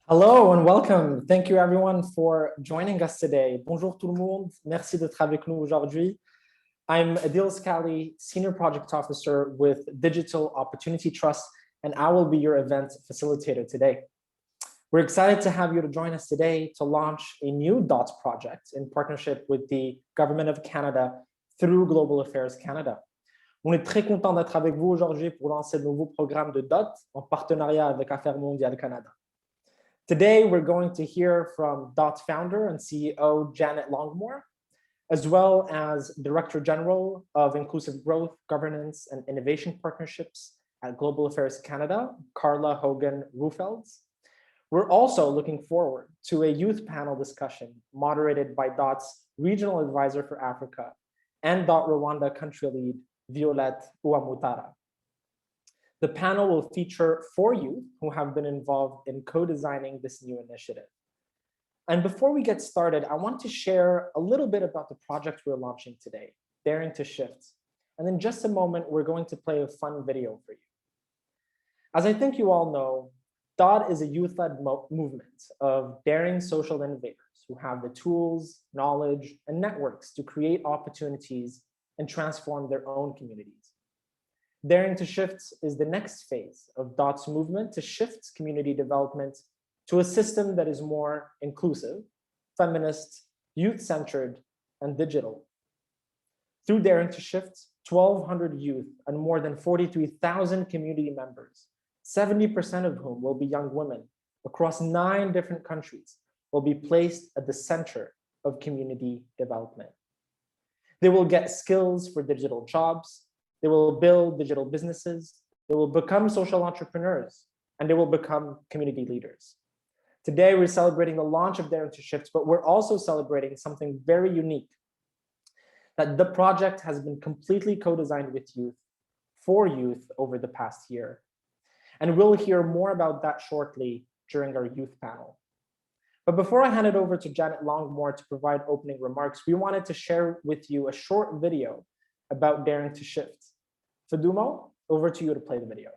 Hello and welcome. Thank you everyone for joining us today. Bonjour tout le monde. Merci d'être avec nous aujourd'hui. I'm Adil Scali, Senior Project Officer with Digital Opportunity Trust, and I will be your event facilitator today. We're excited to have you to join us today to launch a new DOTS project in partnership with the Government of Canada through Global Affairs Canada. On est très content d'être avec vous aujourd'hui pour lancer le nouveau programme de DOT en partenariat avec Affaires mondiales Canada. Today, we're going to hear from DOT's founder and CEO, Janet Longmore, as well as Director General of Inclusive Growth, Governance, and Innovation Partnerships at Global Affairs Canada, Carla Hogan-Rufelds. We're also looking forward to a youth panel discussion moderated by DOT's Regional Advisor for Africa and DOT Rwanda Country Lead, Violette Uwamutara. The panel will feature 4 youth who have been involved in co-designing this new initiative. And before we get started, I want to share a little bit about the project we're launching today, Daring to Shift. And in just a moment, we're going to play a fun video for you. As I think you all know, DOT is a youth-led movement of daring social innovators who have the tools, knowledge, and networks to create opportunities and transform their own communities. Daring to Shift is the next phase of DOT's movement to shift community development to a system that is more inclusive, feminist, youth-centered, and digital. Through Daring to Shift, 1,200 youth and more than 43,000 community members, 70% of whom will be young women across 9 different countries, will be placed at the center of community development. They will get skills for digital jobs, they will build digital businesses, they will become social entrepreneurs, and they will become community leaders. Today, we're celebrating the launch of Daring to Shift, but we're also celebrating something very unique, that the project has been completely co-designed with youth, for youth over the past year. And we'll hear more about that shortly during our youth panel. But before I hand it over to Janet Longmore to provide opening remarks, we wanted to share with you a short video about Daring to Shift. Fadumo, over to you to play the video.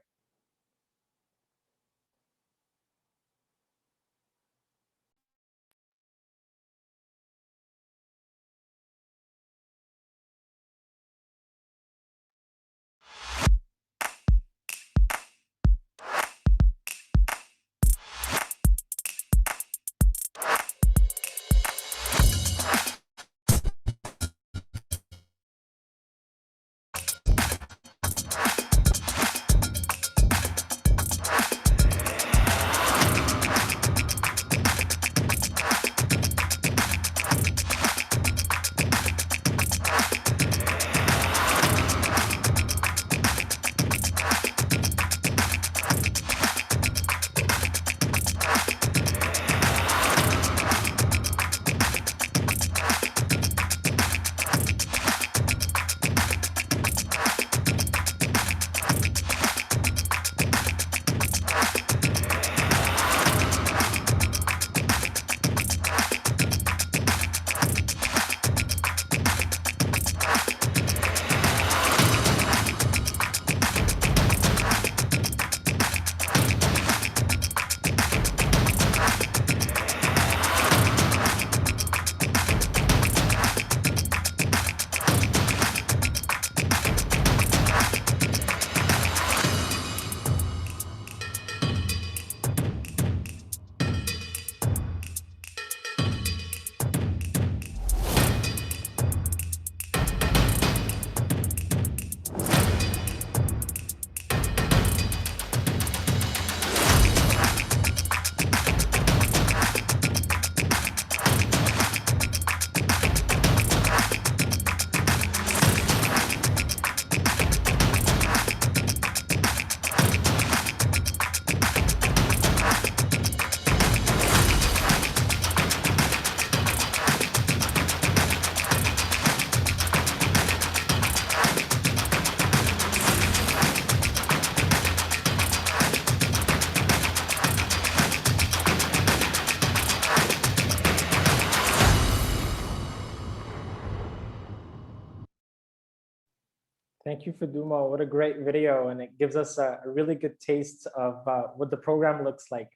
Thank you, Fadumo. What a great video, and it gives us a really good taste of what the program looks like.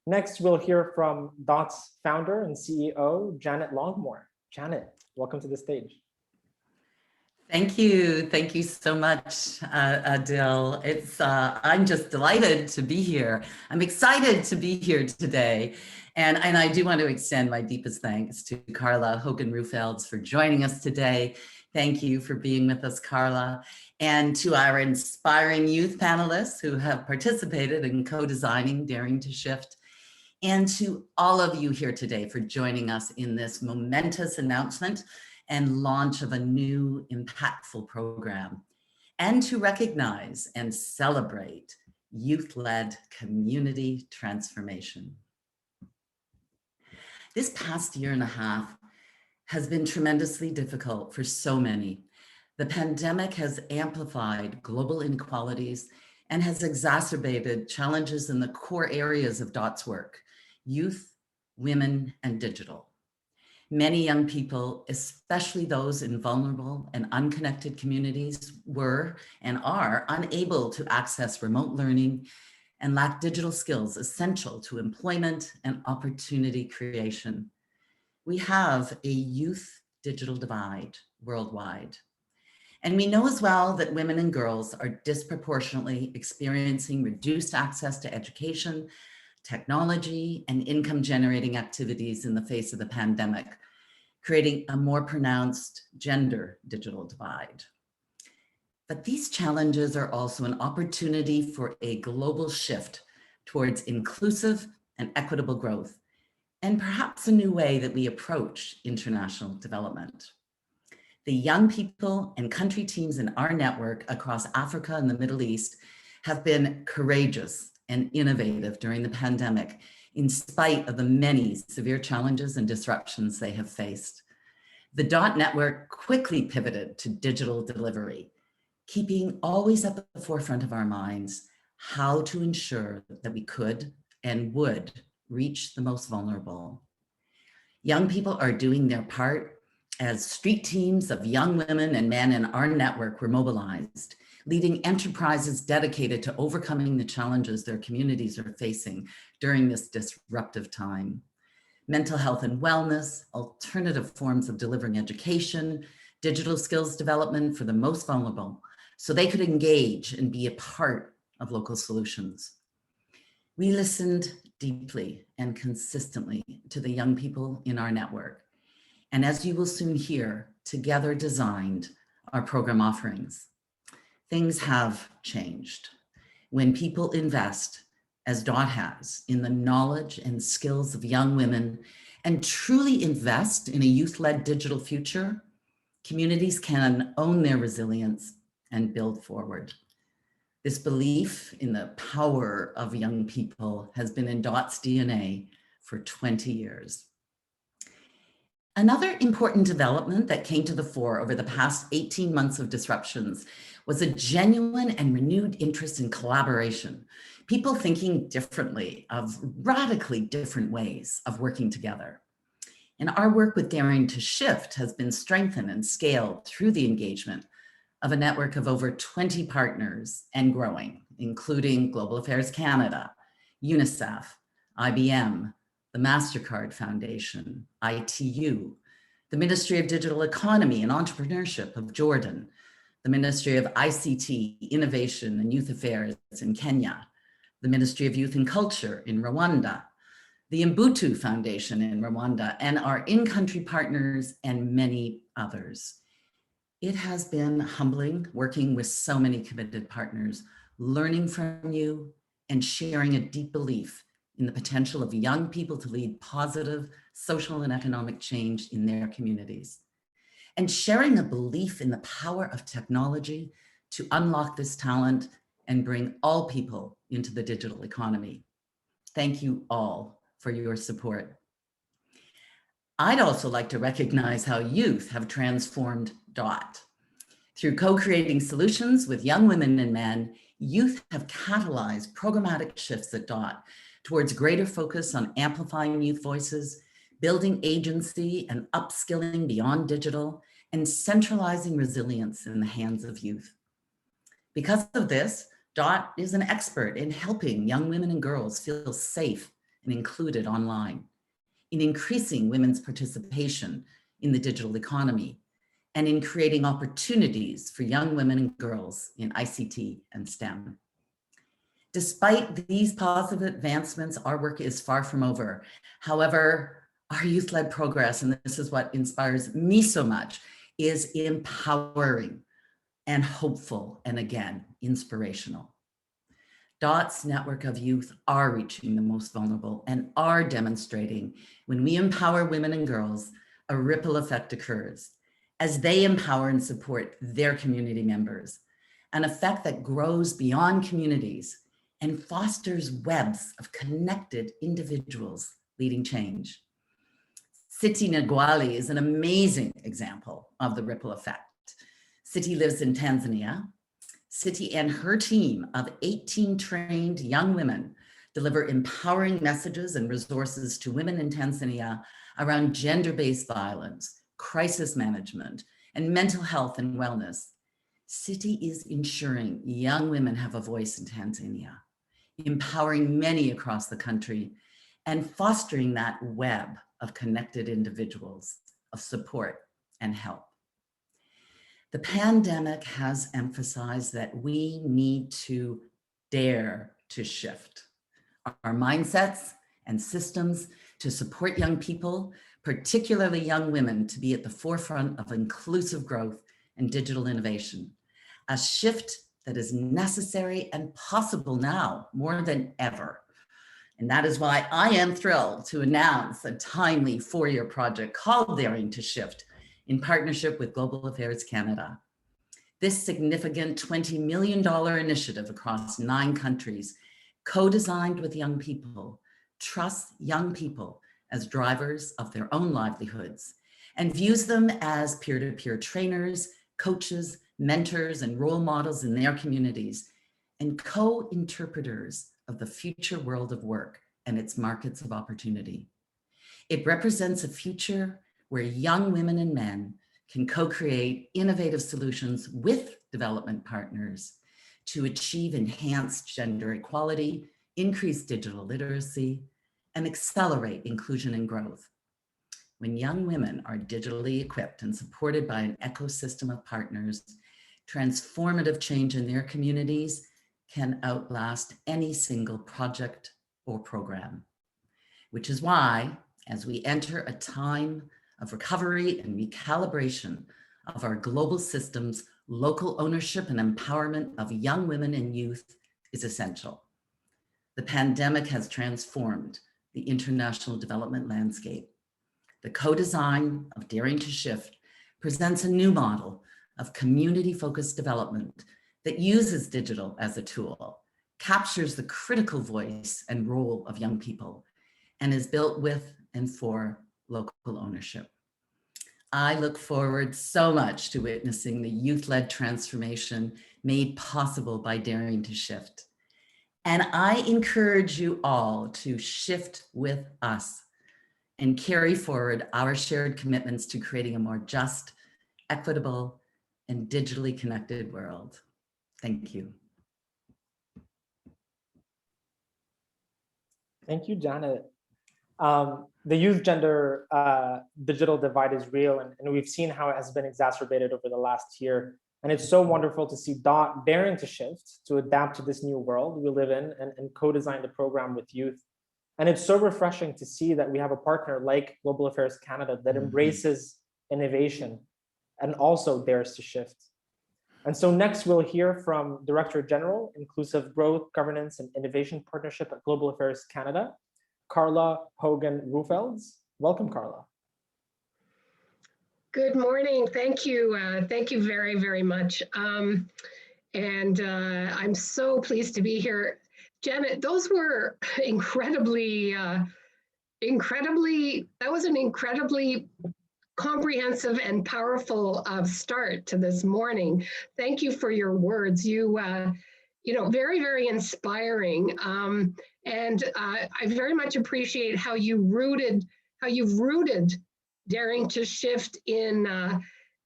Next, we'll hear from DOT's founder and CEO, Janet Longmore. Janet, welcome to the stage. Thank you. Thank you so much, Adil. I'm just delighted to be here. I'm excited to be here today. And I do want to extend my deepest thanks to Carla Hogan-Rufelds for joining us today. Thank you for being with us, Carla. And to our inspiring youth panelists who have participated in co-designing Daring to Shift. And to all of you here today for joining us in this momentous announcement and launch of a new impactful program, and to recognize and celebrate youth-led community transformation. This past year and a half has been tremendously difficult for so many. The pandemic has amplified global inequalities and has exacerbated challenges in the core areas of DOT's work: youth, women, and digital. Many young people, especially those in vulnerable and unconnected communities, were and are unable to access remote learning and lack digital skills essential to employment and opportunity creation. We have a youth digital divide worldwide. And we know as well that women and girls are disproportionately experiencing reduced access to education, technology, and income-generating activities in the face of the pandemic, creating a more pronounced gender digital divide. But these challenges are also an opportunity for a global shift towards inclusive and equitable growth, and perhaps a new way that we approach international development. The young people and country teams in our network across Africa and the Middle East have been courageous and innovative during the pandemic, in spite of the many severe challenges and disruptions they have faced. The DOT network quickly pivoted to digital delivery, keeping always at the forefront of our minds how to ensure that we could and would reach the most vulnerable. Young people are doing their part as street teams of young women and men in our network were mobilized, leading enterprises dedicated to overcoming the challenges their communities are facing during this disruptive time. Mental health and wellness, alternative forms of delivering education, digital skills development for the most vulnerable, so they could engage and be a part of local solutions. We listened deeply and consistently to the young people in our network, and as you will soon hear, together designed our program offerings. Things have changed. When people invest, as DOT has, in the knowledge and skills of young women and truly invest in a youth-led digital future, communities can own their resilience and build forward. This belief in the power of young people has been in DOT's DNA for 20 years. Another important development that came to the fore over the past 18 months of disruptions was a genuine and renewed interest in collaboration, people thinking differently of radically different ways of working together. And our work with Daring to Shift has been strengthened and scaled through the engagement of a network of over 20 partners and growing, including Global Affairs Canada, UNICEF, IBM, the MasterCard Foundation, ITU, the Ministry of Digital Economy and Entrepreneurship of Jordan, the Ministry of ICT, Innovation and Youth Affairs in Kenya, the Ministry of Youth and Culture in Rwanda, the Mbutu Foundation in Rwanda, and our in-country partners and many others. It has been humbling working with so many committed partners, learning from you and sharing a deep belief in the potential of young people to lead positive social and economic change in their communities, and sharing a belief in the power of technology to unlock this talent and bring all people into the digital economy. Thank you all for your support. I'd also like to recognize how youth have transformed DOT. Through co-creating solutions with young women and men, youth have catalyzed programmatic shifts at DOT towards greater focus on amplifying youth voices, building agency and upskilling beyond digital, and centralizing resilience in the hands of youth. Because of this, DOT is an expert in helping young women and girls feel safe and included online, in increasing women's participation in the digital economy, and in creating opportunities for young women and girls in ICT and STEM. Despite these positive advancements, our work is far from over. However, our youth-led progress, and this is what inspires me so much, is empowering and hopeful, and again, inspirational. DOT's network of youth are reaching the most vulnerable and are demonstrating when we empower women and girls, a ripple effect occurs as they empower and support their community members, an effect that grows beyond communities and fosters webs of connected individuals leading change. Siti Nagwali is an amazing example of the ripple effect. Siti lives in Tanzania. Siti and her team of 18 trained young women deliver empowering messages and resources to women in Tanzania around gender-based violence, crisis management, and mental health and wellness. Siti is ensuring young women have a voice in Tanzania, empowering many across the country, and fostering that web of connected individuals, of support and help. The pandemic has emphasized that we need to dare to shift our mindsets and systems to support young people, particularly young women, to be at the forefront of inclusive growth and digital innovation, a shift that is necessary and possible now more than ever. And that is why I am thrilled to announce a timely 4-year project called Daring to Shift in partnership with Global Affairs Canada. This significant $20 million initiative across 9 countries, co-designed with young people, trusts young people as drivers of their own livelihoods and views them as peer-to-peer trainers, coaches, mentors, and role models in their communities, and co-interpreters of the future world of work and its markets of opportunity. It represents a future where young women and men can co-create innovative solutions with development partners to achieve enhanced gender equality, increase digital literacy, and accelerate inclusion and growth. When young women are digitally equipped and supported by an ecosystem of partners, transformative change in their communities can outlast any single project or program. Which is why, as we enter a time of recovery and recalibration of our global systems, local ownership and empowerment of young women and youth is essential. The pandemic has transformed the international development landscape. The co-design of Daring to Shift presents a new model of community-focused development that uses digital as a tool, captures the critical voice and role of young people, and is built with and for local ownership. I look forward so much to witnessing the youth-led transformation made possible by Daring to Shift. And I encourage you all to shift with us and carry forward our shared commitments to creating a more just, equitable, and digitally connected world. Thank you. Thank you, Janet. The youth gender digital divide is real, and we've seen how it has been exacerbated over the last year. And it's so wonderful to see DOT daring to shift, to adapt to this new world we live in, and co-design the program with youth. And it's so refreshing to see that we have a partner like Global Affairs Canada that embraces innovation and also dares to shift. And so next we'll hear from Director General, Inclusive Growth, Governance and Innovation Partnership at Global Affairs Canada, Carla Hogan-Rufelds. Welcome, Carla. Good morning. Thank you. Thank you very, very much. I'm so pleased to be here. Janet, those were that was an incredibly comprehensive and powerful start to this morning. Thank you for your words. You know, very, very inspiring. I very much appreciate how you've rooted Daring to Shift in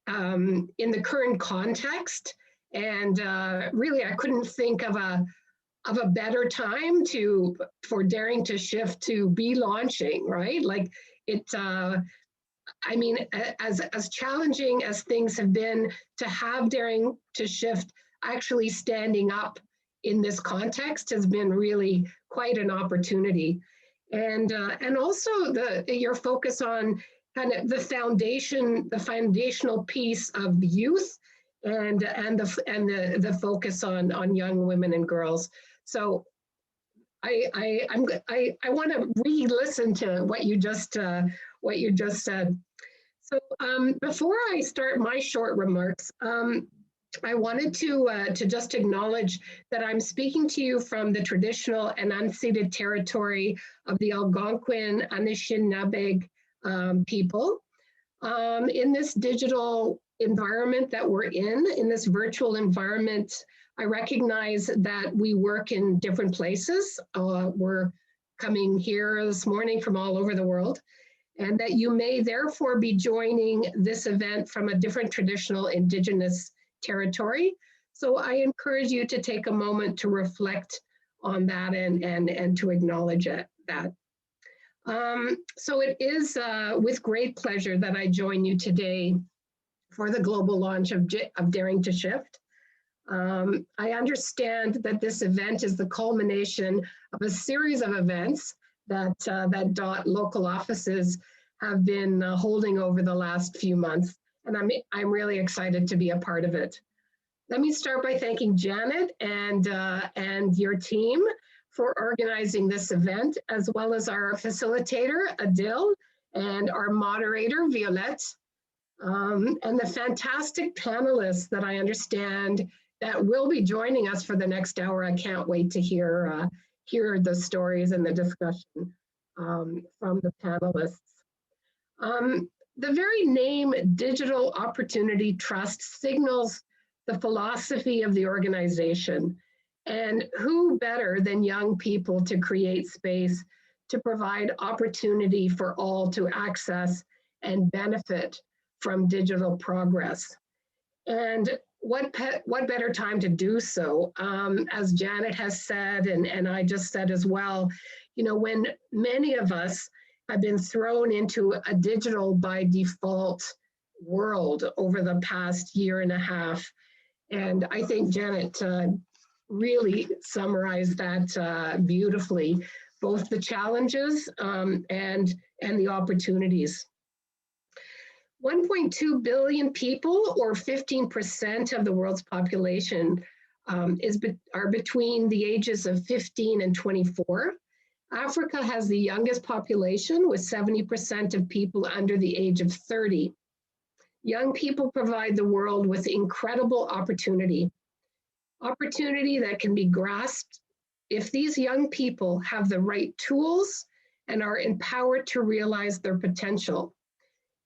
the current context. And really, I couldn't think of a of a better time for Daring to Shift to be launching, right? Like it, I mean, as challenging as things have been, to have Daring to Shift actually standing up in this context has been really quite an opportunity. And also your focus on kind of the foundational piece of youth, and the focus on young women and girls. So I want to re-listen to what you just said. So before I start my short remarks, I wanted to just acknowledge that I'm speaking to you from the traditional and unceded territory of the Algonquin Anishinaabe people. In this digital environment that we're in this virtual environment, I recognize that we work in different places. We're coming here this morning from all over the world, and that you may therefore be joining this event from a different traditional Indigenous territory. So I encourage you to take a moment to reflect on that and to acknowledge that. So it is with great pleasure that I join you today for the global launch of Daring to Shift. I understand that this event is the culmination of a series of events that DOT local offices have been holding over the last few months, and I'm really excited to be a part of it. Let me start by thanking Janet and your team for organizing this event, as well as our facilitator, Adil, and our moderator, Violette, and the fantastic panelists that I understand that will be joining us for the next hour. I can't wait to hear the stories and the discussion from the panelists. The very name Digital Opportunity Trust signals the philosophy of the organization. And who better than young people to create space to provide opportunity for all to access and benefit from digital progress? And what better time to do so? As Janet has said, and I just said as well, you know, when many of us have been thrown into a digital by default world over the past year and a half. And I think Janet really summarized that beautifully, both the challenges and the opportunities. 1.2 billion people, or 15% of the world's population, are between the ages of 15 and 24. Africa has the youngest population, with 70% of people under the age of 30. Young people provide the world with incredible opportunity that can be grasped if these young people have the right tools and are empowered to realize their potential.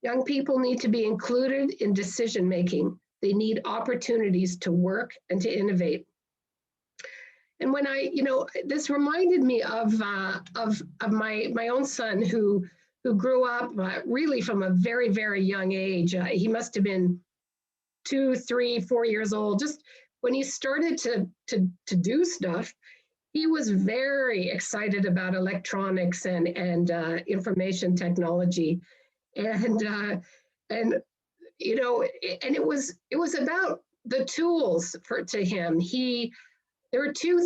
Young people need to be included in decision-making. They need opportunities to work and to innovate. And when this reminded me of my own son who grew up really from a very, very young age. He must have been 2, 3, 4 years old. Just when he started to do stuff, he was very excited about electronics and information technology. And you know, and it was about the tools to him. There were two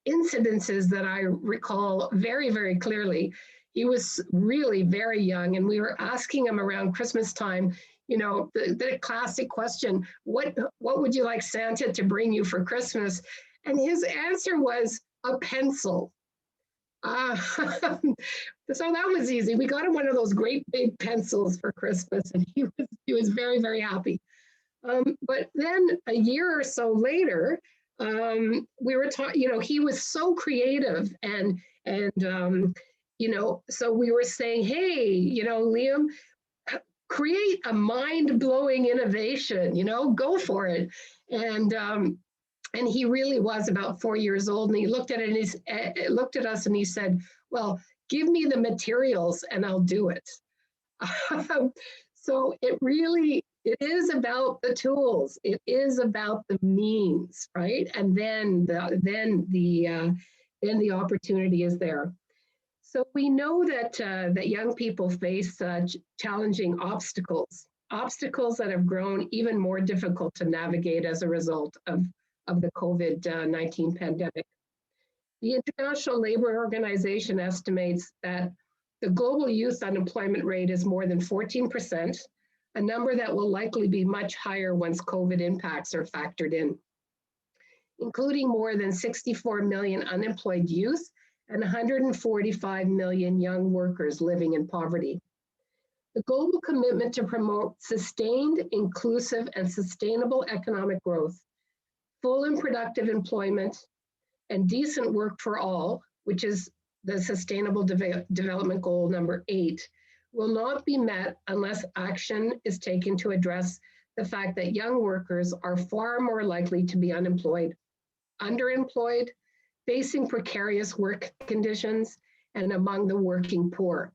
incidences that I recall very, very clearly. He was really very young, and we were asking him around Christmas time, you know, the classic question, what would you like Santa to bring you for Christmas? And his answer was a pencil. So that was easy. We got him one of those great big pencils for Christmas, and he was very, very happy. But then a year or so later, we were talking, you know, he was so creative and you know, so we were saying, hey, you know, Liam, create a mind-blowing innovation, you know, go for it. And he really was about 4 years old, and he looked at it and he looked at us and he said, well, give me the materials and I'll do it. So it really It is about the tools. It is about the means, right? And then the opportunity is there. So we know that that young people face challenging obstacles that have grown even more difficult to navigate as a result of the COVID-19 pandemic. The International Labor Organization estimates that the global youth unemployment rate is more than 14%, a number that will likely be much higher once COVID impacts are factored in, including more than 64 million unemployed youth and 145 million young workers living in poverty. The global commitment to promote sustained, inclusive, and sustainable economic growth, full and productive employment, and decent work for all, which is the Sustainable Development Goal number 8, will not be met unless action is taken to address the fact that young workers are far more likely to be unemployed, underemployed, facing precarious work conditions, and among the working poor.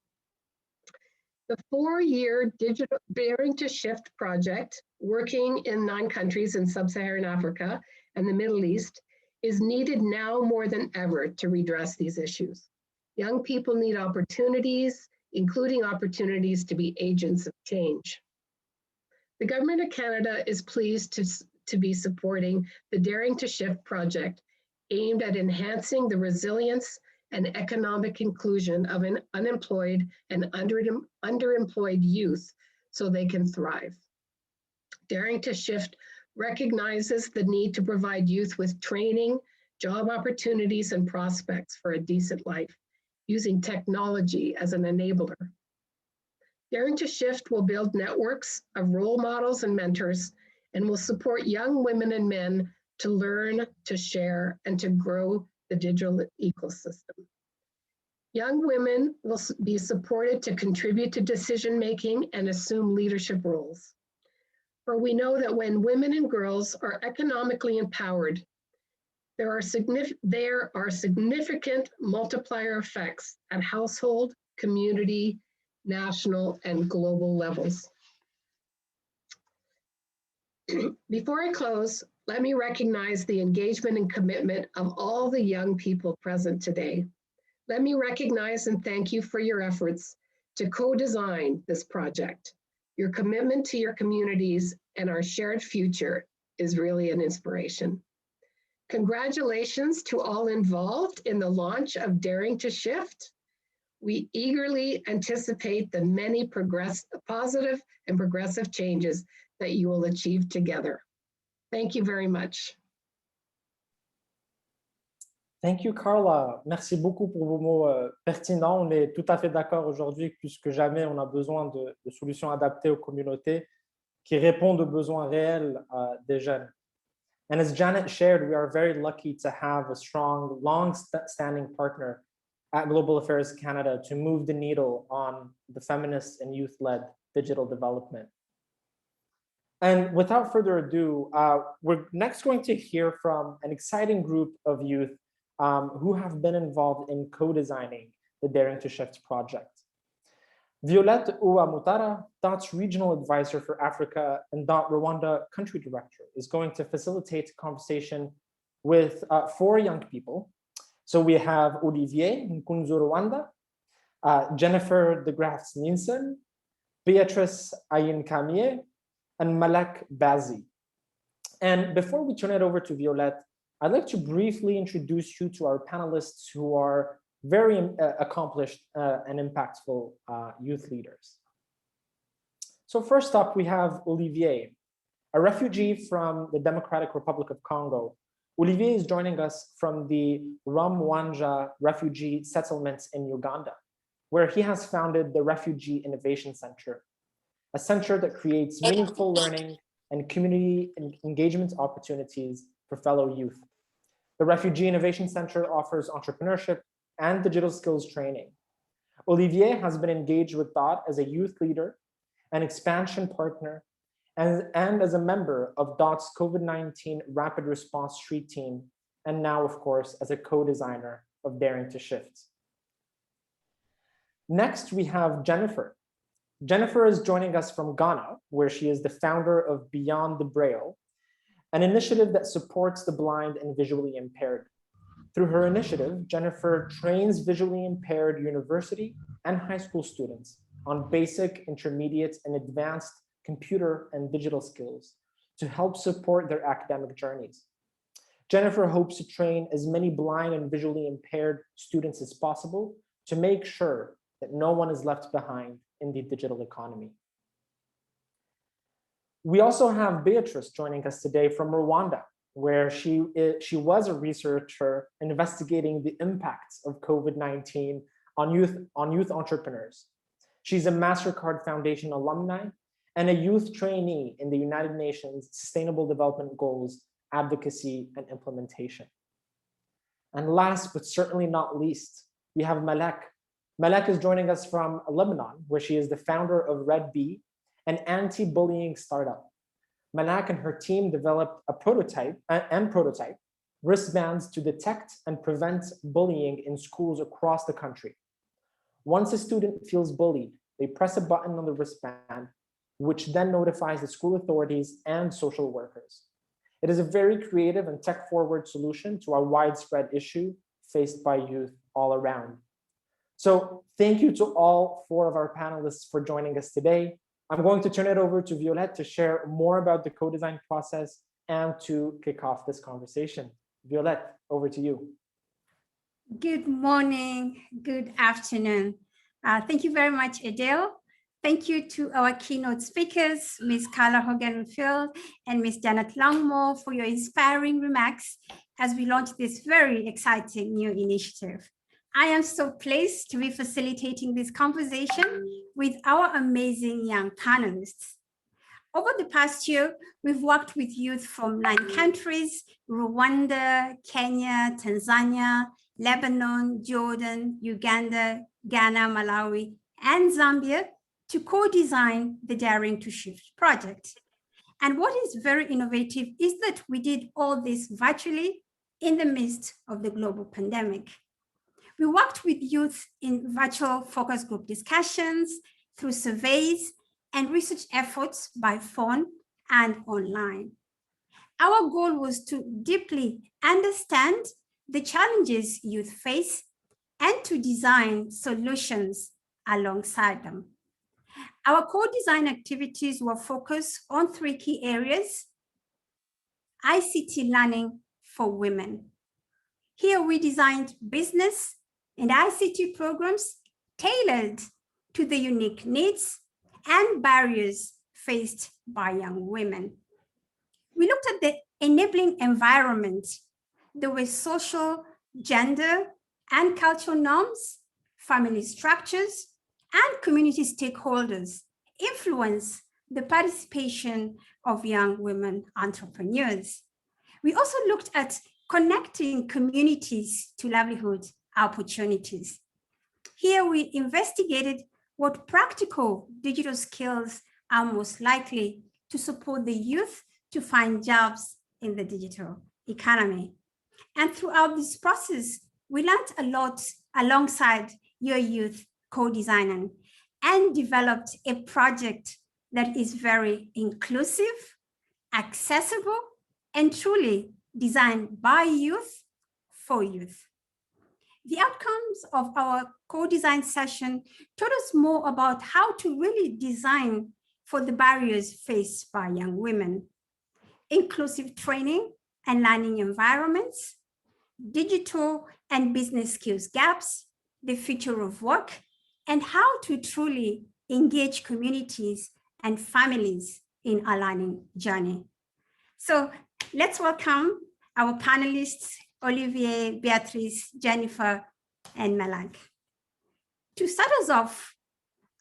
The 4-year digital Daring to Shift project, working in 9 countries in sub-Saharan Africa and the Middle East, is needed now more than ever to redress these issues. Young people need opportunities, including opportunities to be agents of change. The Government of Canada is pleased to be supporting the Daring to Shift project, aimed at enhancing the resilience and economic inclusion of an unemployed and underemployed youth so they can thrive. Daring to Shift recognizes the need to provide youth with training, job opportunities, and prospects for a decent life, using technology as an enabler. Daring to Shift will build networks of role models and mentors, and will support young women and men to learn, to share, and to grow the digital ecosystem. Young women will be supported to contribute to decision-making and assume leadership roles. For we know that when women and girls are economically empowered, there are significant multiplier effects at household, community, national, and global levels. Before I close, let me recognize the engagement and commitment of all the young people present today. Let me recognize and thank you for your efforts to co-design this project. Your commitment to your communities and our shared future is really an inspiration. Congratulations to all involved in the launch of Daring to Shift. We eagerly anticipate the many positive and progressive changes that you will achieve together. Thank you very much. Thank you, Carla. Merci beaucoup pour vos mots pertinents. On est tout à fait d'accord aujourd'hui que plus que jamais, on a besoin de solutions adaptées aux communautés qui répondent aux besoins réels des jeunes. And as Janet shared, we are very lucky to have a strong, long-standing partner at Global Affairs Canada to move the needle on the feminist and youth-led digital development. And without further ado, we're next going to hear from an exciting group of youth who have been involved in co-designing the Daring to Shift project. Violette Uwamutara, DOT's Regional Advisor for Africa and DOT Rwanda Country Director, is going to facilitate conversation with 4 young people. So we have Olivier Nkunzu Rwanda, Jennifer de Graafs Nielsen, Beatrice Ayin Kamie, and Malek Bazi. And before we turn it over to Violette, I'd like to briefly introduce you to our panelists who are very accomplished and impactful youth leaders. So first up, we have Olivier, a refugee from the Democratic Republic of Congo. Olivier is joining us from the Ramwanja refugee settlements in Uganda, where he has founded the Refugee Innovation Center, a center that creates meaningful learning and community engagement opportunities for fellow youth. The Refugee Innovation Center offers entrepreneurship and digital skills training. Olivier has been engaged with DOT as a youth leader, an expansion partner, and as a member of DOT's COVID-19 Rapid Response Street Team, and now, of course, as a co-designer of Daring to Shift. Next, we have Jennifer. Jennifer is joining us from Ghana, where she is the founder of Beyond the Braille, an initiative that supports the blind and visually impaired. Through her initiative, Jennifer trains visually impaired university and high school students on basic, intermediate, and advanced computer and digital skills to help support their academic journeys. Jennifer hopes to train as many blind and visually impaired students as possible to make sure that no one is left behind in the digital economy. We also have Beatrice joining us today from Rwanda, where she was a researcher investigating the impacts of COVID-19 on youth entrepreneurs. She's a MasterCard Foundation alumni and a youth trainee in the United Nations Sustainable Development Goals advocacy and implementation. And last, but certainly not least, we have Malek. Malek is joining us from Lebanon, where she is the founder of Red Bee, an anti-bullying startup. Malak and her team developed a prototype wristbands to detect and prevent bullying in schools across the country. Once a student feels bullied, they press a button on the wristband, which then notifies the school authorities and social workers. It is a very creative and tech-forward solution to a widespread issue faced by youth all around. So thank you to all four of our panelists for joining us today. I'm going to turn it over to Violette to share more about the co-design process and to kick off this conversation. Violette, over to you. Good morning, good afternoon. Thank you very much, Adele. Thank you to our keynote speakers, Ms. Carla Hogan-Field and Ms. Janet Longmore, for your inspiring remarks as we launch this very exciting new initiative. I am so pleased to be facilitating this conversation with our amazing young panelists. Over the past year, we've worked with youth from 9 countries: Rwanda, Kenya, Tanzania, Lebanon, Jordan, Uganda, Ghana, Malawi, and Zambia to co-design the Daring to Shift project. And what is very innovative is that we did all this virtually in the midst of the global pandemic. We worked with youth in virtual focus group discussions, through surveys, and research efforts by phone and online. Our goal was to deeply understand the challenges youth face and to design solutions alongside them. Our co-design activities were focused on 3 key areas: ICT learning for women. Here we designed business and ICT programs tailored to the unique needs and barriers faced by young women. We looked at the enabling environment. There were social, gender, and cultural norms, family structures, and community stakeholders influence the participation of young women entrepreneurs. We also looked at connecting communities to livelihood opportunities. Here we investigated what practical digital skills are most likely to support the youth to find jobs in the digital economy. And throughout this process, we learned a lot alongside your youth co-designing and developed a project that is very inclusive, accessible, and truly designed by youth for youth. The outcomes of our co-design session taught us more about how to really design for the barriers faced by young women: inclusive training and learning environments, digital and business skills gaps, the future of work, and how to truly engage communities and families in our learning journey. So let's welcome our panelists, Olivier, Beatrice, Jennifer, and Malak. To start us off,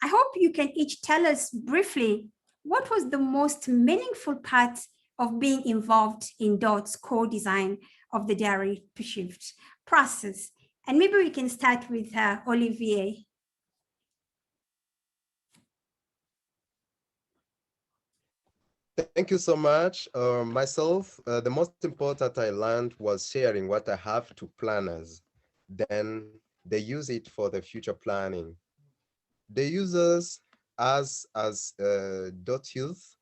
I hope you can each tell us briefly what was the most meaningful part of being involved in DOT's co-design of the Daring to Shift process. And maybe we can start with Olivier. Thank you so much. Myself, the most important I learned was sharing what I have to planners. Then they use it for the future planning. The users as .youth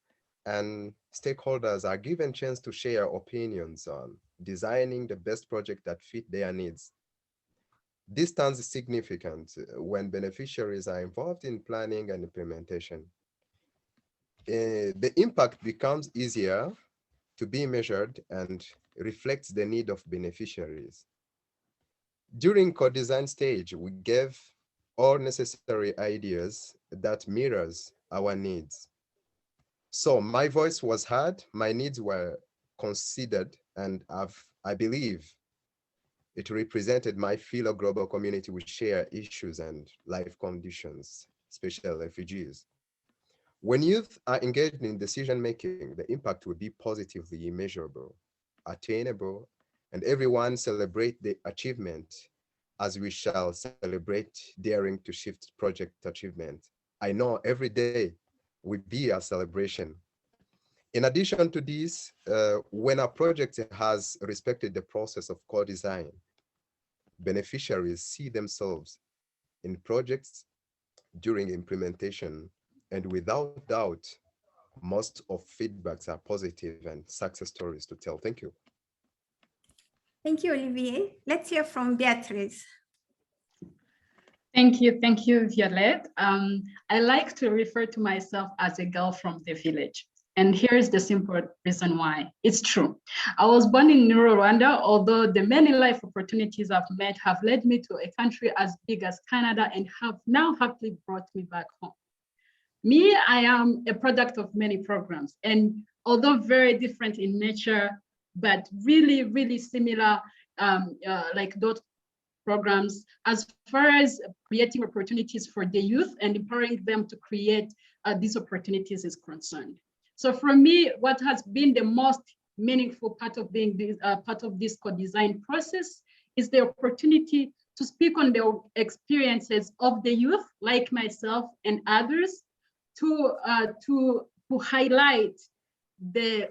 and stakeholders are given chance to share opinions on designing the best project that fit their needs. This turns significant when beneficiaries are involved in planning and implementation. The impact becomes easier to be measured and reflects the need of beneficiaries. During co-design stage, we gave all necessary ideas that mirrors our needs. So my voice was heard, my needs were considered, and I believe it represented my fellow global community with shared issues and life conditions, especially refugees. When youth are engaged in decision-making, the impact will be positively measurable, attainable, and everyone celebrate the achievement as we shall celebrate Daring to Shift project achievement. I know every day will be a celebration. In addition to this, when a project has respected the process of co-design, beneficiaries see themselves in projects during implementation, and without doubt, most of feedbacks are positive and success stories to tell. Thank you. Thank you, Olivier. Let's hear from Beatrice. Thank you, Violette. I like to refer to myself as a girl from the village. And here's the simple reason why. It's true. I was born in Rwanda, although the many life opportunities I've met have led me to a country as big as Canada and have now happily brought me back home. Me, I am a product of many programs, and although very different in nature, but really, really similar, like those programs, as far as creating opportunities for the youth and empowering them to create these opportunities is concerned. So for me, what has been the most meaningful part of being part of this co-design process is the opportunity to speak on the experiences of the youth, like myself and others, to highlight the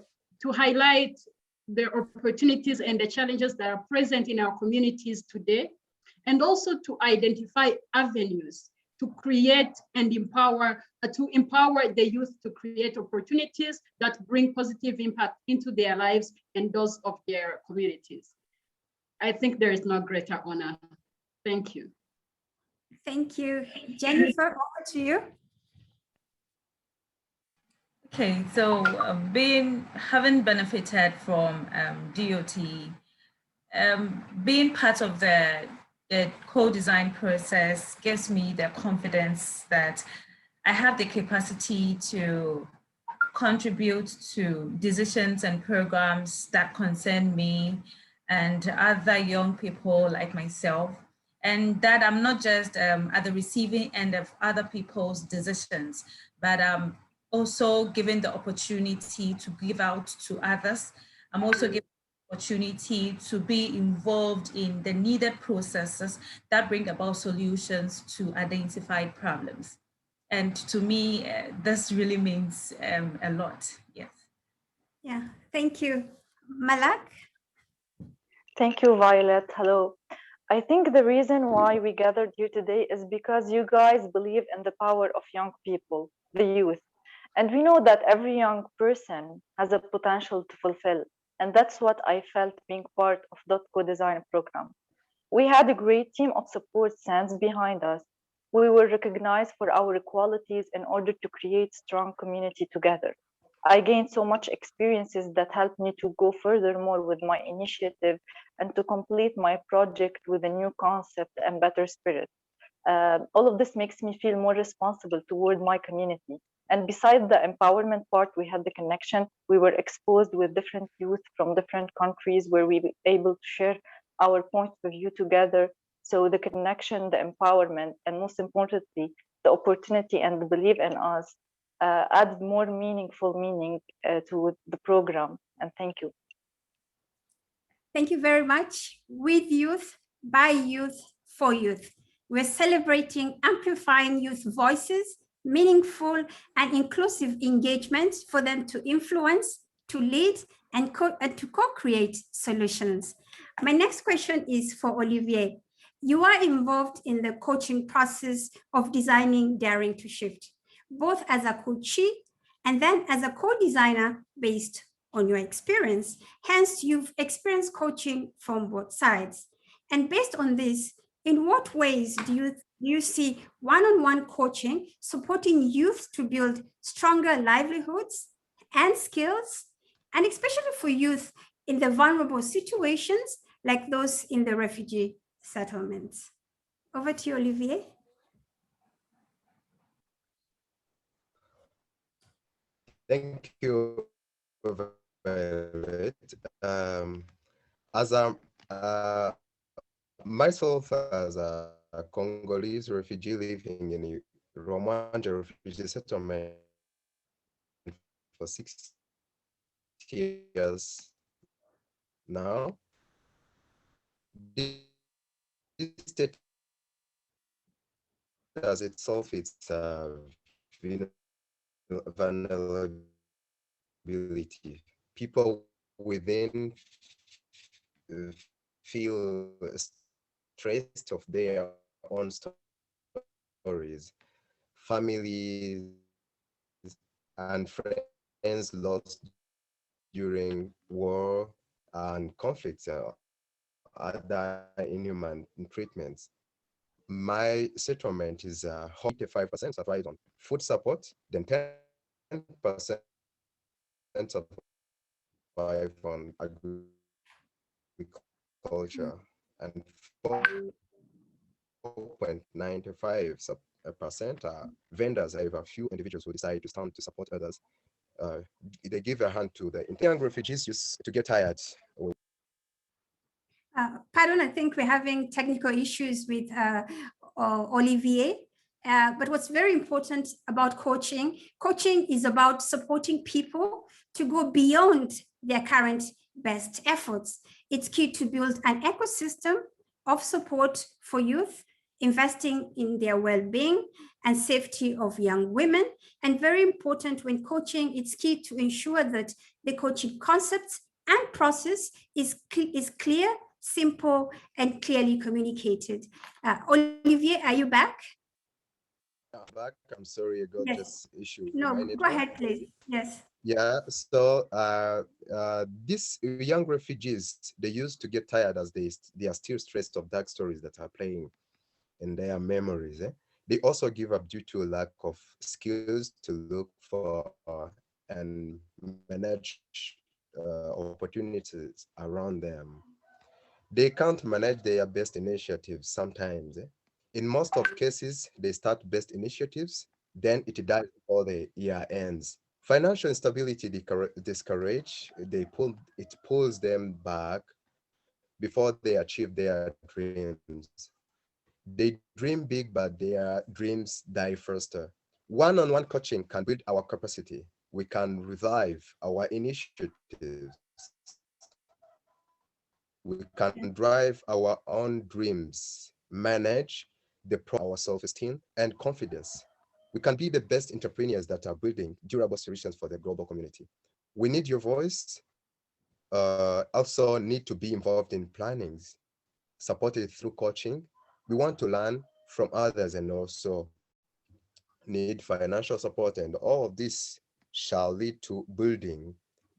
opportunities and the challenges that are present in our communities today, and also to identify avenues to create and empower the youth to create opportunities that bring positive impact into their lives and those of their communities. I think there is no greater honor. Thank you. Thank you. Jennifer, over to you. Okay, so having benefited from DOT, being part of the co-design process gives me the confidence that I have the capacity to contribute to decisions and programs that concern me and other young people like myself, and that I'm not just at the receiving end of other people's decisions, but also given the opportunity to give out to others. I'm also given the opportunity to be involved in the needed processes that bring about solutions to identified problems. And to me, this really means a lot, yes. Yeah, thank you. Malak? Thank you, Violet. Hello. I think the reason why we gathered here today is because you guys believe in the power of young people, the youth. And we know that every young person has a potential to fulfill. And that's what I felt being part of that co-design program. We had a great team of support stands behind us. We were recognized for our qualities in order to create strong community together. I gained so much experiences that helped me to go furthermore with my initiative and to complete my project with a new concept and better spirit. All of this makes me feel more responsible toward my community. And besides the empowerment part, we had the connection. We were exposed with different youth from different countries where we were able to share our points of view together. So the connection, the empowerment, and most importantly, the opportunity and the belief in us added more meaningful meaning to the program. And thank you. Thank you very much. With youth, by youth, for youth. We're celebrating amplifying youth voices, meaningful and inclusive engagement for them to influence, to lead, and to co-create solutions. My next question is for Olivier. You are involved in the coaching process of designing Daring to Shift. both as a coachee and then as a co-designer based on your experience. Hence, you've experienced coaching from both sides. And based on this, in what ways do you see one-on-one coaching supporting youth to build stronger livelihoods and skills, and especially for youth in the vulnerable situations like those in the refugee settlements? Over to you, Olivier. Thank you, Violet. As a myself, as a Congolese refugee living in Rwanda refugee settlement for 6 years now, this state as itself, it's vulnerability. People within feel stressed of their own stories, families and friends lost during war and conflicts, other inhuman treatments. My settlement is 85% survives on food support, then 10% survive on agriculture, and 4.95% are vendors. I have a few individuals who decide to stand to support others. They give a hand to the young refugees used to get tired. Pardon, I think we're having technical issues with Olivier. But what's very important about coaching is about supporting people to go beyond their current best efforts. It's key to build an ecosystem of support for youth, investing in their well-being and safety of young women. And very important when coaching, it's key to ensure that the coaching concepts and process is clear, simple, and clearly communicated. Olivier, are you back? Back. I'm sorry, I got Yes. just issue. No, go ahead, please. Yes. Yeah, so these young refugees, they used to get tired as they are still stressed of dark stories that are playing in their memories. They also give up due to a lack of skills to look for and manage opportunities around them. They can't manage their best initiatives sometimes. In most of cases, they start best initiatives, then it dies before the year ends. Financial instability discourage, it pulls them back before they achieve their dreams. They dream big, but their dreams die first. One-on-one coaching can build our capacity. We can revive our initiatives. We can drive our own dreams, manage our self-esteem and confidence. We can be the best entrepreneurs that are building durable solutions for the global community. We need your voice, also need to be involved in plannings, supported through coaching. We want to learn from others and also need financial support, and all of this shall lead to building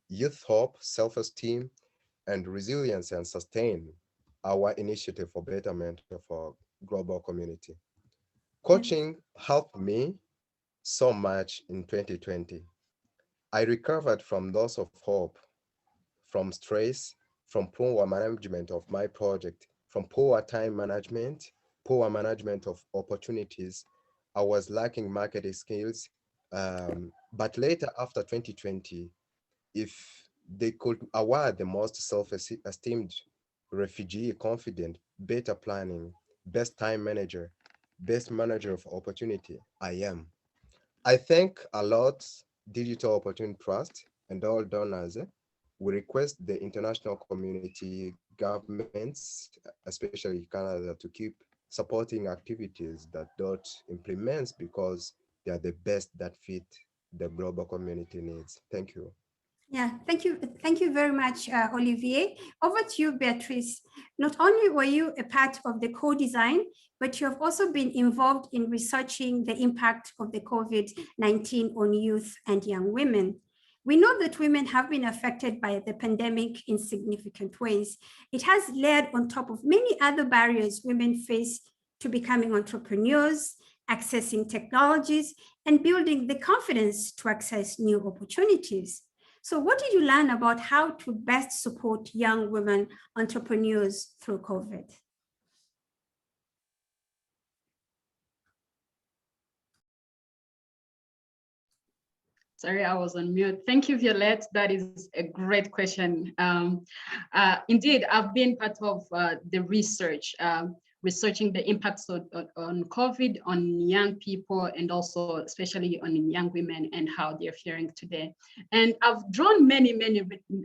youth hope, self-esteem, and resilience and sustain our initiative for betterment of our global community. Coaching helped me so much in 2020. I recovered from loss of hope, from stress, from poor management of my project, from poor time management, poor management of opportunities. I was lacking marketing skills. But later, after 2020, if they could award the most self-esteemed refugee, confident, better planning, best time manager, best manager of opportunity, I am. I thank a lot Digital Opportunity Trust and all donors. We request the international community, governments, especially Canada, to keep supporting activities that DOT implements because they are the best that fit the global community needs. Thank you. Yeah, thank you. Thank you very much, Olivier. Over to you, Beatrice. Not only were you a part of the co-design, but you have also been involved in researching the impact of the COVID-19 on youth and young women. We know that women have been affected by the pandemic in significant ways. It has layered on top of many other barriers women face to becoming entrepreneurs, accessing technologies, and building the confidence to access new opportunities. So what did you learn about how to best support young women entrepreneurs through COVID? Sorry, I was on mute. Thank you, Violette. That is a great question. Indeed, I've been part of the research, researching the impacts on COVID on young people, and also especially on young women and how they're faring today. And I've drawn many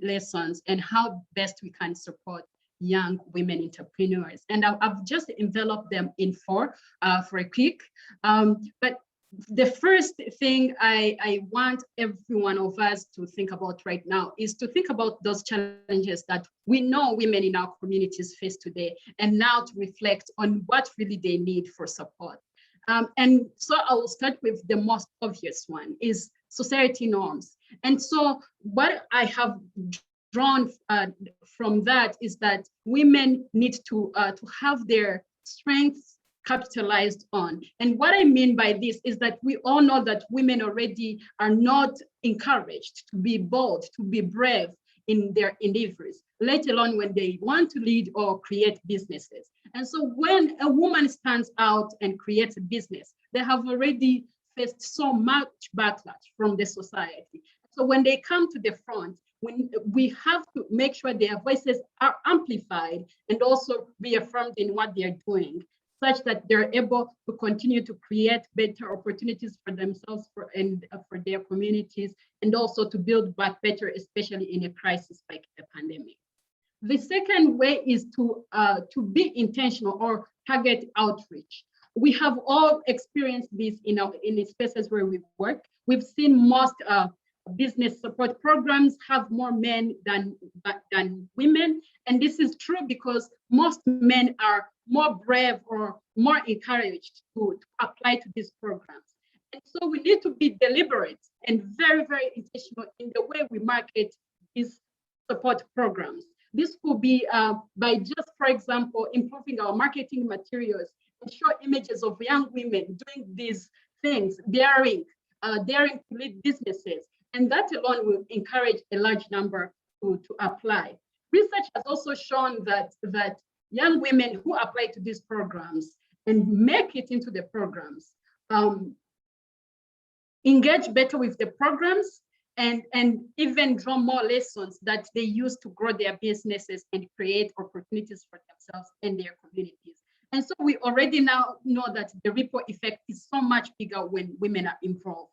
lessons and how best we can support young women entrepreneurs. And I've just enveloped them in four for a quick. But the first thing I want every one of us to think about right now is to think about those challenges that we know women in our communities face today, and now to reflect on what really they need for support. And so I will start with the most obvious one, is society norms. And so what I have drawn from that is that women need to have their strengths capitalized on. And what I mean by this is that we all know that women already are not encouraged to be bold, to be brave in their endeavors, let alone when they want to lead or create businesses. And so when a woman stands out and creates a business, they have already faced so much backlash from the society. So when they come to the front, we have to make sure their voices are amplified and also reaffirmed in what they're doing, such that they're able to continue to create better opportunities for themselves and for their communities, and also to build back better, especially in a crisis like a pandemic. The second way is to be intentional or target outreach. We have all experienced this in the spaces where we work. We've seen most business support programs have more men than women. And this is true because most men are more brave or more encouraged to apply to these programs. And so we need to be deliberate and very intentional in the way we market these support programs. This could be by just, for example, improving our marketing materials and show images of young women doing these things, daring to lead businesses. And that alone will encourage a large number to apply. Research has also shown that young women who apply to these programs and make it into the programs engage better with the programs and even draw more lessons that they use to grow their businesses and create opportunities for themselves and their communities. And so we already now know that the ripple effect is so much bigger when women are involved.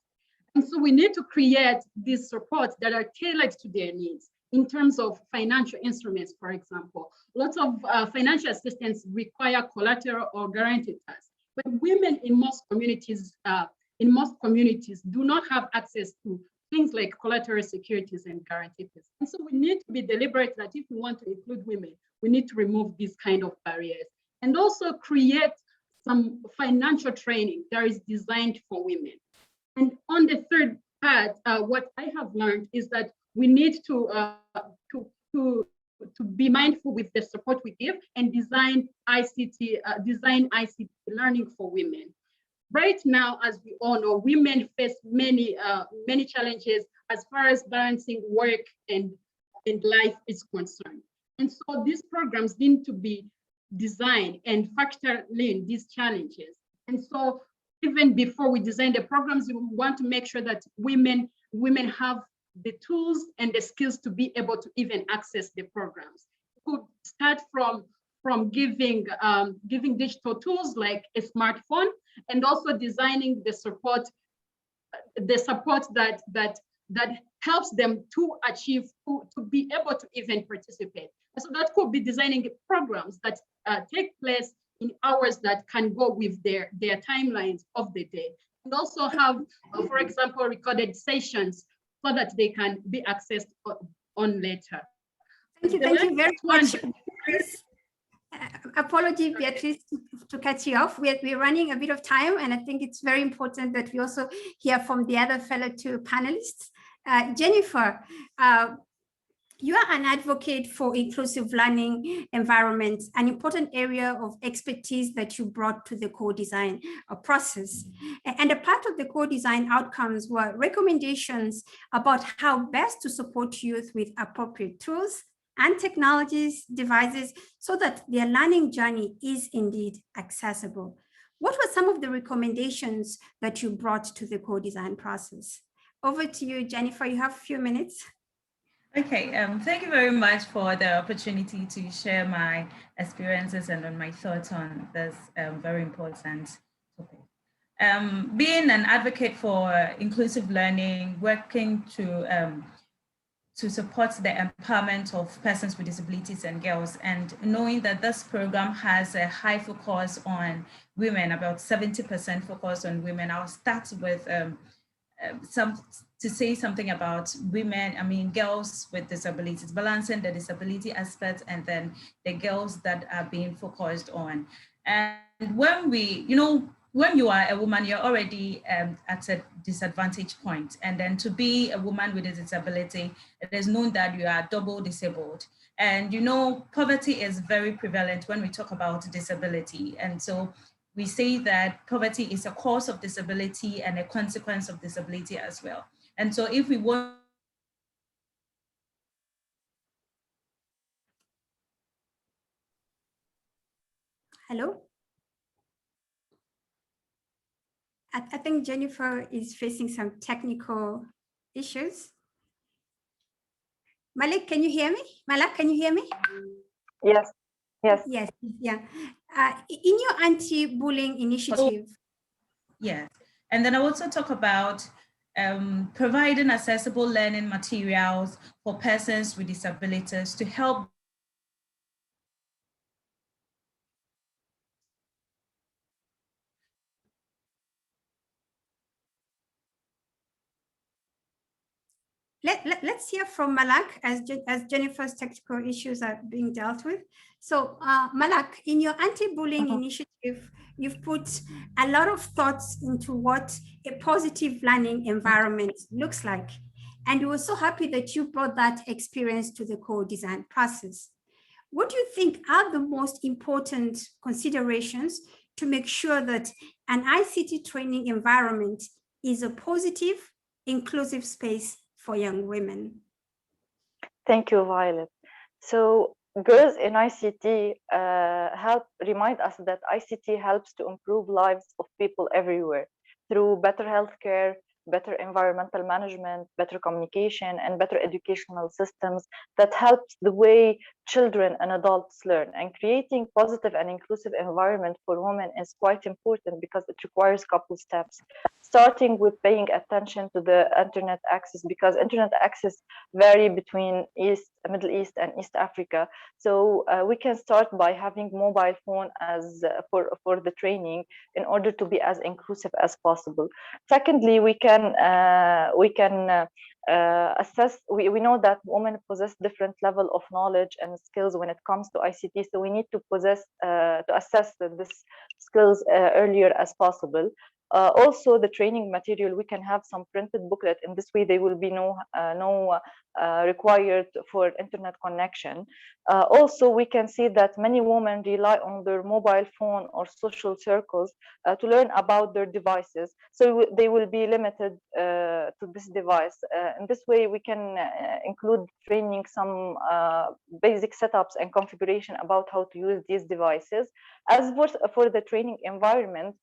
And so we need to create these supports that are tailored to their needs in terms of financial instruments, for example. Lots of financial assistance require collateral or guaranteed trust, but women in most communities do not have access to things like collateral securities and guaranteed trust. And so we need to be deliberate that if we want to include women, we need to remove these kind of barriers and also create some financial training that is designed for women. And on the third part, what I have learned is that we need to be mindful with the support we give and design ICT learning for women. Right now, as we all know, women face many challenges as far as balancing work and life is concerned. And so these programs need to be designed and factor in these challenges. And so even before we design the programs, we want to make sure that women have the tools and the skills to be able to even access the programs. We could start from giving digital tools like a smartphone, and also designing the support that helps them to achieve, to be able to even participate. So that could be designing programs that take place in hours that can go with their timelines of the day. And also have, for example, recorded sessions so that they can be accessed on later. Thank you very much. Apology, Beatrice, to cut you off. We're running a bit of time, and I think it's very important that we also hear from the other fellow two panelists. Jennifer, you are an advocate for inclusive learning environments, an important area of expertise that you brought to the co-design process. And a part of the co-design outcomes were recommendations about how best to support youth with appropriate tools and technologies, devices, so that their learning journey is indeed accessible. What were some of the recommendations that you brought to the co-design process? Over to you, Jennifer, you have a few minutes. Okay, thank you very much for the opportunity to share my experiences and on my thoughts on this very important topic. Being an advocate for inclusive learning, working to support the empowerment of persons with disabilities and girls, and knowing that this program has a high focus on women, about 70% focus on women, I'll start with to say something about women, girls with disabilities, balancing the disability aspect and then the girls that are being focused on. And when when you are a woman, you're already at a disadvantage point. And then to be a woman with a disability, it is known that you are double disabled. And poverty is very prevalent when we talk about disability. And so we say that poverty is a cause of disability and a consequence of disability as well. And so if we want Hello? I think Jennifer is facing some technical issues. Malik, can you hear me? Malak, can you hear me? Yes, yes. Yes, yeah. In your anti-bullying initiative. Yes, and then I also talk about providing accessible learning materials for persons with disabilities to help Let's hear from Malak as Jennifer's technical issues are being dealt with. So Malak, in your anti-bullying initiative, you've put a lot of thoughts into what a positive learning environment looks like. And we were so happy that you brought that experience to the co-design process. What do you think are the most important considerations to make sure that an ICT training environment is a positive, inclusive space for young women? Thank you, Violet. So girls in ICT help remind us that ICT helps to improve lives of people everywhere through better healthcare, better environmental management, better communication, and better educational systems that helps the way children and adults learn. And creating positive and inclusive environment for women is quite important because it requires a couple steps, starting with paying attention to the internet access, because internet access vary between Middle East and East Africa. So we can start by having mobile phone as for the training in order to be as inclusive as possible. Secondly, we can assess. We know that women possess different level of knowledge and skills when it comes to ICT, so we need to assess this skills earlier as possible. Also, the training material, we can have some printed booklet. In this way, there will be no required for internet connection. Also, we can see that many women rely on their mobile phone or social circles to learn about their devices. So they will be limited to this device. In this way, we can include training some basic setups and configuration about how to use these devices. As for the training environment,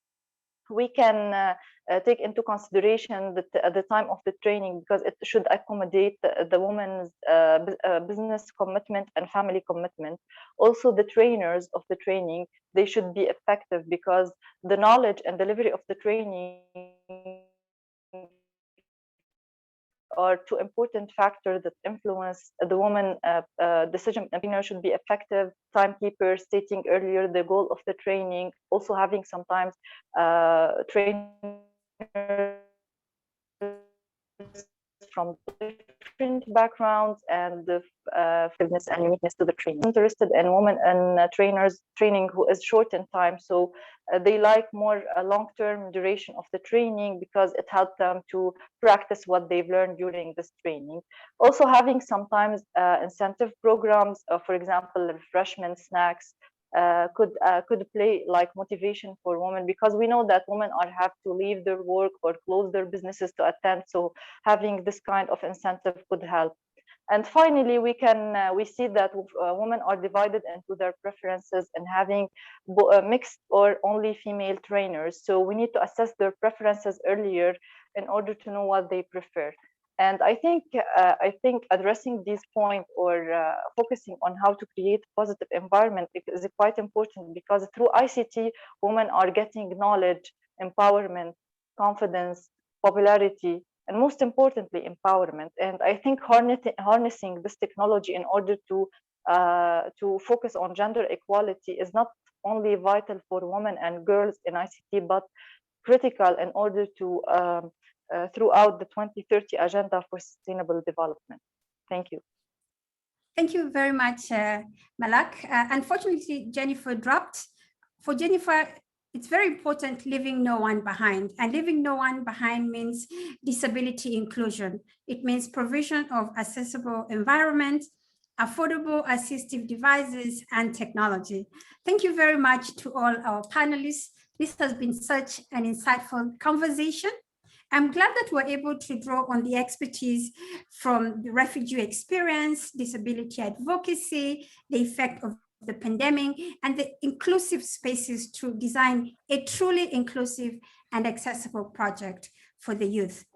we can take into consideration that at the time of the training, because it should accommodate the woman's business commitment and family commitment. Also, the trainers of the training, they should be effective, because the knowledge and delivery of the training are two important factors that influence the woman decision. A trainer should be effective, timekeeper, stating earlier the goal of the training, also having sometimes trainers from different backgrounds and the fitness and uniqueness to the training. Interested in women and trainers training who is short in time, so they like more long-term duration of the training because it helped them to practice what they've learned during this training. Also having sometimes incentive programs, for example, refreshment snacks, could play like motivation for women, because we know that women have to leave their work or close their businesses to attend. So having this kind of incentive could help. And finally, we see that women are divided into their preferences and having mixed or only female trainers. So we need to assess their preferences earlier in order to know what they prefer. And I think addressing these points or focusing on how to create a positive environment is quite important, because through ICT, women are getting knowledge, empowerment, confidence, popularity, and most importantly, empowerment. And I think harnessing this technology in order to focus on gender equality is not only vital for women and girls in ICT, but critical in order to throughout the 2030 Agenda for Sustainable Development. Thank you. Thank you very much, Malak. Unfortunately, Jennifer dropped. For Jennifer, it's very important leaving no one behind. And leaving no one behind means disability inclusion. It means provision of accessible environment, affordable assistive devices, and technology. Thank you very much to all our panelists. This has been such an insightful conversation. I'm glad that we're able to draw on the expertise from the refugee experience, disability advocacy, the effect of the pandemic, and the inclusive spaces to design a truly inclusive and accessible project for the youth.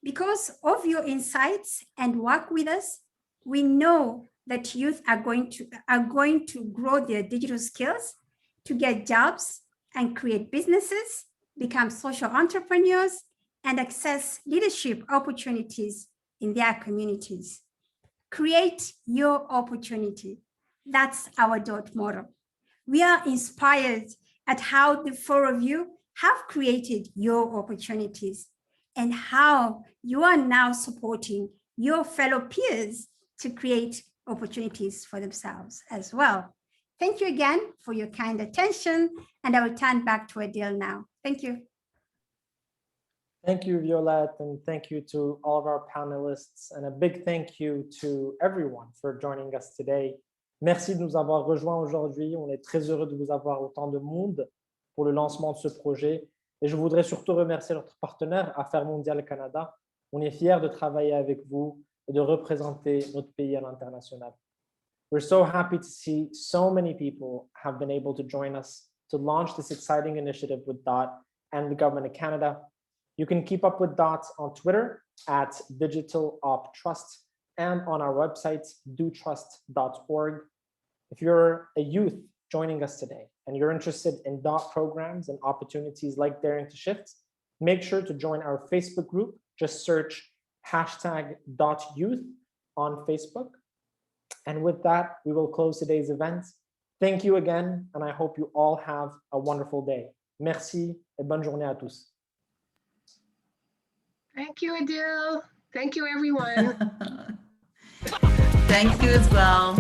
Because of your insights and work with us, we know that youth are going to grow their digital skills to get jobs and create businesses, become social entrepreneurs, and access leadership opportunities in their communities. Create your opportunity. That's our DOT motto. We are inspired at how the four of you have created your opportunities and how you are now supporting your fellow peers to create opportunities for themselves as well. Thank you again for your kind attention, and I will turn back to Adil now. Thank you. Thank you, Violette, and thank you to all of our panelists, and a big thank you to everyone for joining us today. Merci de nous avoir rejoints aujourd'hui. On est très heureux de vous avoir autant de monde pour le lancement de ce projet. Et je voudrais surtout remercier notre partenaire, Affaires mondiales Canada. On est fiers de travailler avec vous et de représenter notre pays à l'international. We're so happy to see so many people have been able to join us to launch this exciting initiative with DOT and the Government of Canada. You can keep up with DOT on Twitter at DigitalOpTrust and on our website, dotrust.org. If you're a youth joining us today and you're interested in DOT programs and opportunities like Daring to Shift, make sure to join our Facebook group. Just search #DOTYouth on Facebook. And with that, we will close today's event. Thank you again, and I hope you all have a wonderful day. Merci et bonne journée à tous. Thank you, Adil. Thank you, everyone. Thank you as well.